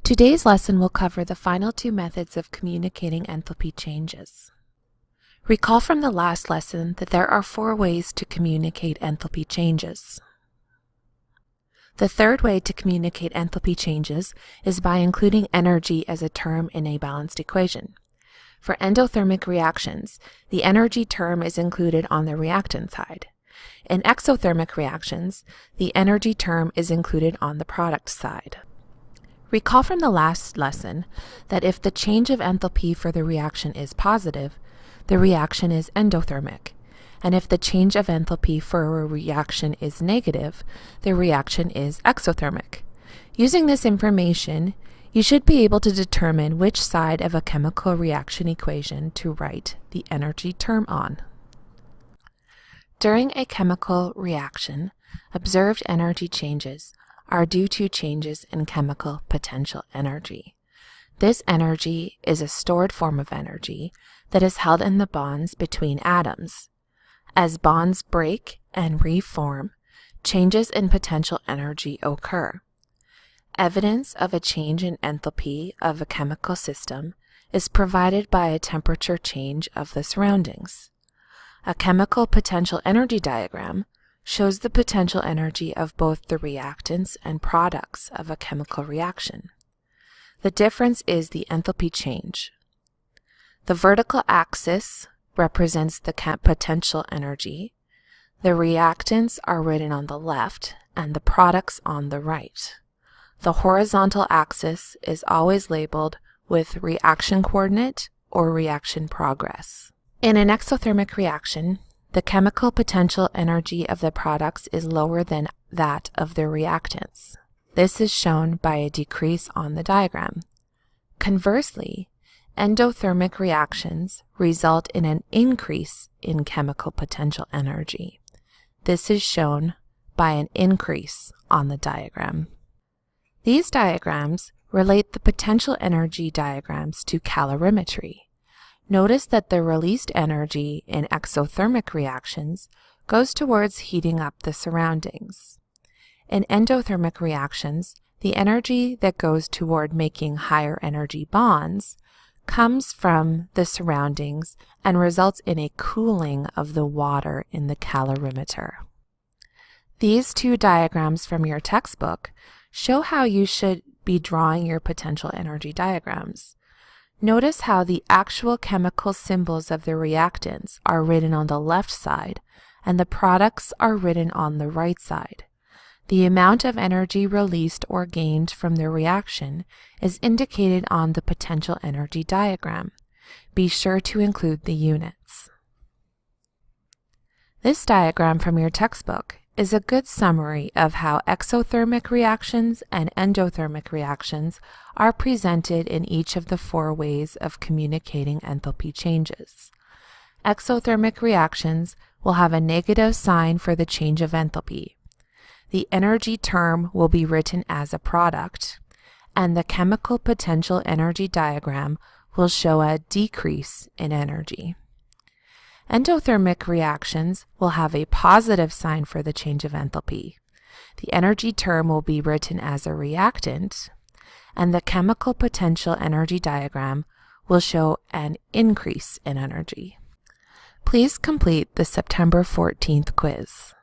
Today's lesson will cover the final two methods of communicating enthalpy changes. Recall from the last lesson that there are 4 ways to communicate enthalpy changes. The third way to communicate enthalpy changes is by including energy as a term in a balanced equation. For endothermic reactions, the energy term is included on the reactant side. In exothermic reactions, the energy term is included on the product side. Recall from the last lesson that if the change of enthalpy for the reaction is positive, the reaction is endothermic, and if the change of enthalpy for a reaction is negative, the reaction is exothermic. Using this information, you should be able to determine which side of a chemical reaction equation to write the energy term on. During a chemical reaction, observed energy changes are due to changes in chemical potential energy. This energy is a stored form of energy that is held in the bonds between atoms. As bonds break and reform, changes in potential energy occur. Evidence of a change in enthalpy of a chemical system is provided by a temperature change of the surroundings. A chemical potential energy diagram shows the potential energy of both the reactants and products of a chemical reaction. The difference is the enthalpy change. The vertical axis represents the potential energy. The reactants are written on the left and the products on the right. The horizontal axis is always labeled with reaction coordinate or reaction progress. In an exothermic reaction, the chemical potential energy of the products is lower than that of the reactants. This is shown by a decrease on the diagram. Conversely, endothermic reactions result in an increase in chemical potential energy. This is shown by an increase on the diagram. These diagrams relate the potential energy diagrams to calorimetry. Notice that the released energy in exothermic reactions goes towards heating up the surroundings. In endothermic reactions, the energy that goes toward making higher energy bonds comes from the surroundings and results in a cooling of the water in the calorimeter. These 2 diagrams from your textbook show how you should be drawing your potential energy diagrams. Notice how the actual chemical symbols of the reactants are written on the left side and the products are written on the right side. The amount of energy released or gained from the reaction is indicated on the potential energy diagram. Be sure to include the units. This diagram from your textbook is a good summary of how exothermic reactions and endothermic reactions are presented in each of the 4 ways of communicating enthalpy changes. Exothermic reactions will have a negative sign for the change of enthalpy. The energy term will be written as a product, and the chemical potential energy diagram will show a decrease in energy. Endothermic reactions will have a positive sign for the change of enthalpy. The energy term will be written as a reactant, and the chemical potential energy diagram will show an increase in energy. Please complete the September 14th quiz.